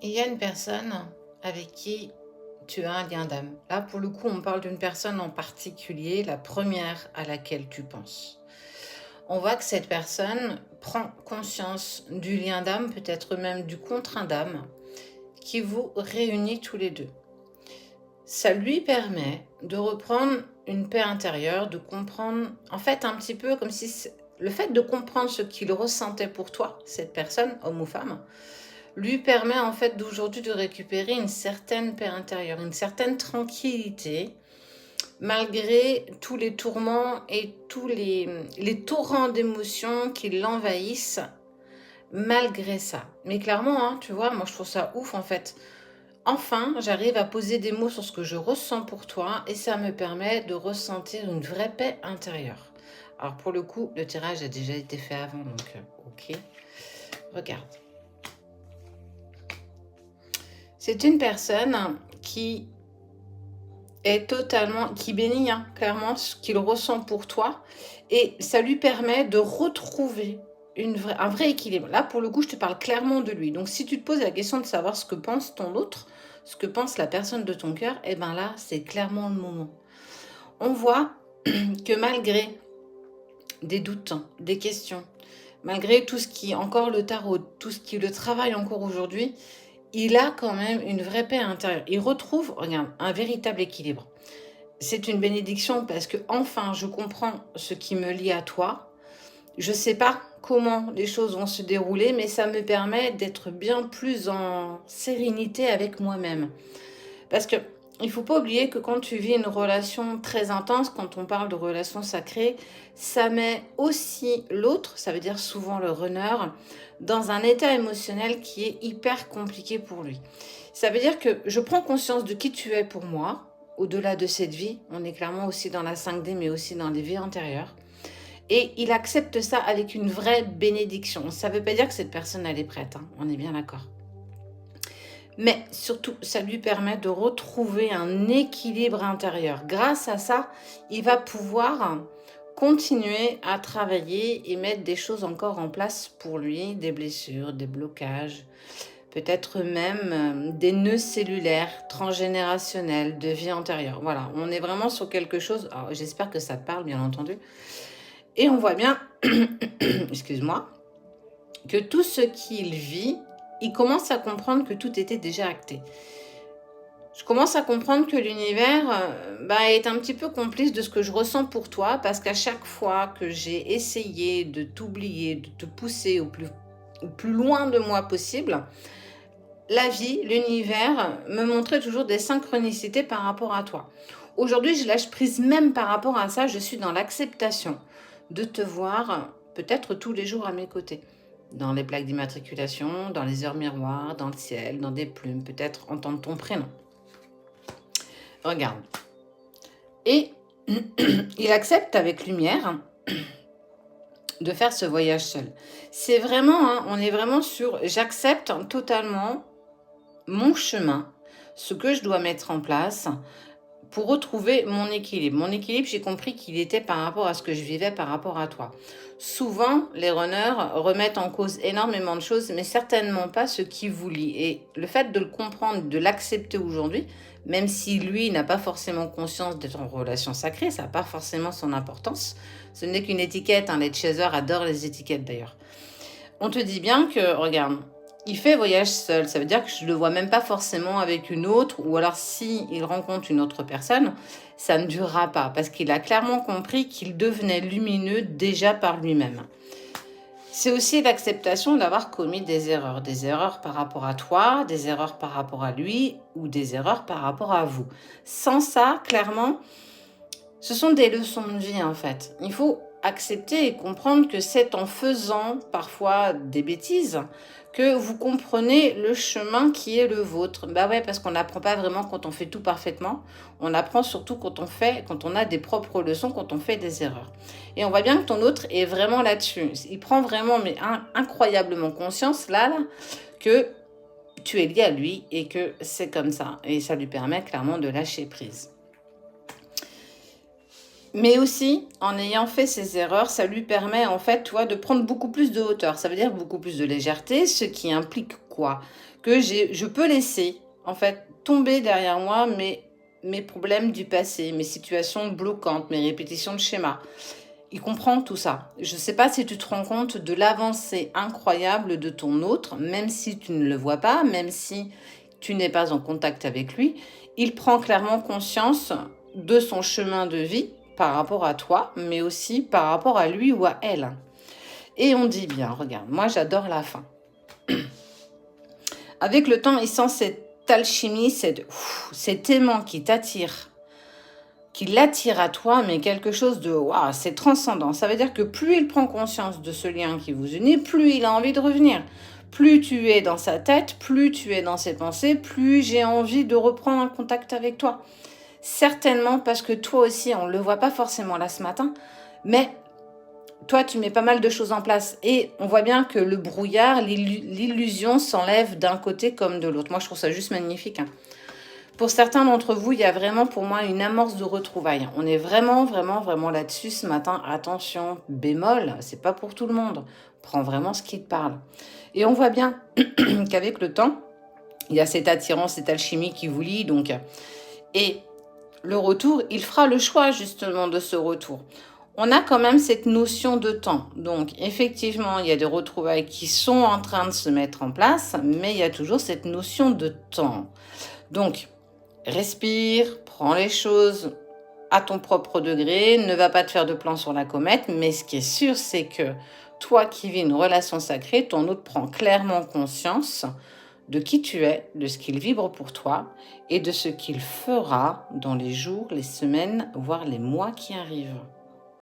Il y a une personne avec qui tu as un lien d'âme. Là, pour le coup, on parle d'une personne en particulier, la première à laquelle tu penses. On voit que cette personne prend conscience du lien d'âme, peut-être même du contrat d'âme, qui vous réunit tous les deux. Ça lui permet de reprendre une paix intérieure, de comprendre, en fait, un petit peu comme si le fait de comprendre ce qu'il ressentait pour toi, cette personne, homme ou femme, lui permet en fait d'aujourd'hui de récupérer une certaine paix intérieure, une certaine tranquillité, malgré tous les tourments et tous les torrents d'émotions qui l'envahissent, malgré ça. Mais clairement, hein, tu vois, moi je trouve ça ouf en fait. Enfin, j'arrive à poser des mots sur ce que je ressens pour toi et ça me permet de ressentir une vraie paix intérieure. Alors pour le coup, le tirage a déjà été fait avant, donc ok. Regarde. C'est une personne qui est totalement, qui bénit clairement ce qu'il ressent pour toi et ça lui permet de retrouver un vrai équilibre. Là, pour le coup, je te parle clairement de lui. Donc, si tu te poses la question de savoir ce que pense ton autre, ce que pense la personne de ton cœur, et bien là, c'est clairement le moment. On voit que malgré des doutes, des questions, malgré tout ce qui, encore le tarot, tout ce qui le travaille encore aujourd'hui, il a quand même une vraie paix intérieure. Il retrouve, regarde, un véritable équilibre. C'est une bénédiction parce que enfin, je comprends ce qui me lie à toi. Je ne sais pas comment les choses vont se dérouler, mais ça me permet d'être bien plus en sérénité avec moi-même. Parce que il ne faut pas oublier que quand tu vis une relation très intense, quand on parle de relation sacrée, ça met aussi l'autre, ça veut dire souvent le runner, dans un état émotionnel qui est hyper compliqué pour lui. Ça veut dire que je prends conscience de qui tu es pour moi, au-delà de cette vie. On est clairement aussi dans la 5D, mais aussi dans les vies antérieures. Et il accepte ça avec une vraie bénédiction. Ça ne veut pas dire que cette personne, elle est prête, hein, on est bien d'accord. Mais surtout, ça lui permet de retrouver un équilibre intérieur. Grâce à ça, il va pouvoir continuer à travailler et mettre des choses encore en place pour lui, des blessures, des blocages, peut-être même des nœuds cellulaires transgénérationnels de vie antérieure. Voilà, on est vraiment sur quelque chose, alors j'espère que ça te parle bien entendu, et on voit bien, excuse-moi, que tout ce qu'il vit, il commence à comprendre que tout était déjà acté. Je commence à comprendre que l'univers est un petit peu complice de ce que je ressens pour toi, parce qu'à chaque fois que j'ai essayé de t'oublier, de te pousser au plus loin de moi possible, la vie, l'univers me montrait toujours des synchronicités par rapport à toi. Aujourd'hui, je lâche prise même par rapport à ça, je suis dans l'acceptation de te voir peut-être tous les jours à mes côtés. Dans les plaques d'immatriculation, dans les heures miroirs, dans le ciel, dans des plumes, peut-être entendre ton prénom. Regarde. Et il accepte avec lumière de faire ce voyage seul. C'est vraiment, on est vraiment sur, j'accepte totalement mon chemin, ce que je dois mettre en place pour retrouver mon équilibre. Mon équilibre, j'ai compris qu'il était par rapport à ce que je vivais par rapport à toi. Souvent, les runners remettent en cause énormément de choses, mais certainement pas ce qui vous lie. Et le fait de le comprendre, de l'accepter aujourd'hui, même si lui n'a pas forcément conscience d'être en relation sacrée, ça n'a pas forcément son importance. Ce n'est qu'une étiquette, les chasers adorent les étiquettes d'ailleurs. On te dit bien que, regarde, il fait voyage seul, ça veut dire que je ne le vois même pas forcément avec une autre, ou alors s'il rencontre une autre personne, ça ne durera pas, parce qu'il a clairement compris qu'il devenait lumineux déjà par lui-même. C'est aussi l'acceptation d'avoir commis des erreurs par rapport à toi, des erreurs par rapport à lui, ou des erreurs par rapport à vous. Sans ça, clairement, ce sont des leçons de vie en fait. Il faut accepter et comprendre que c'est en faisant parfois des bêtises que vous comprenez le chemin qui est le vôtre. Bah ouais, parce qu'on n'apprend pas vraiment quand on fait tout parfaitement. On apprend surtout quand on a des propres leçons, quand on fait des erreurs. Et on voit bien que ton autre est vraiment là-dessus. Il prend vraiment, mais incroyablement conscience là, que tu es lié à lui et que c'est comme ça. Et ça lui permet clairement de lâcher prise. Mais aussi, en ayant fait ces erreurs, ça lui permet en fait, toi, de prendre beaucoup plus de hauteur. Ça veut dire beaucoup plus de légèreté, ce qui implique quoi, que je peux laisser, en fait, tomber derrière moi mes problèmes du passé, mes situations bloquantes, mes répétitions de schémas. Il comprend tout ça. Je ne sais pas si tu te rends compte de l'avancée incroyable de ton autre, même si tu ne le vois pas, même si tu n'es pas en contact avec lui. Il prend clairement conscience de son chemin de vie par rapport à toi, mais aussi par rapport à lui ou à elle. Et on dit bien, regarde, moi j'adore la fin. Avec le temps, il sent cette alchimie, cet aimant qui t'attire, qui l'attire à toi, mais quelque chose de waouh, c'est transcendant. Ça veut dire que plus il prend conscience de ce lien qui vous unit, plus il a envie de revenir. Plus tu es dans sa tête, plus tu es dans ses pensées, plus j'ai envie de reprendre un contact avec toi. Certainement parce que toi aussi, on ne le voit pas forcément là ce matin, mais toi, tu mets pas mal de choses en place. Et on voit bien que le brouillard, l'illusion s'enlève d'un côté comme de l'autre. Moi, je trouve ça juste magnifique. Pour certains d'entre vous, il y a vraiment pour moi une amorce de retrouvailles. On est vraiment, vraiment, vraiment là-dessus ce matin. Attention, bémol, c'est pas pour tout le monde. Prends vraiment ce qui te parle. Et on voit bien qu'avec le temps, il y a cette attirance, cette alchimie qui vous lie. Donc, et le retour, il fera le choix justement de ce retour. On a quand même cette notion de temps. Donc, effectivement, il y a des retrouvailles qui sont en train de se mettre en place, mais il y a toujours cette notion de temps. Donc, respire, prends les choses à ton propre degré, ne va pas te faire de plan sur la comète, mais ce qui est sûr, c'est que toi qui vis une relation sacrée, ton autre prend clairement conscience de qui tu es, de ce qu'il vibre pour toi et de ce qu'il fera dans les jours, les semaines, voire les mois qui arrivent.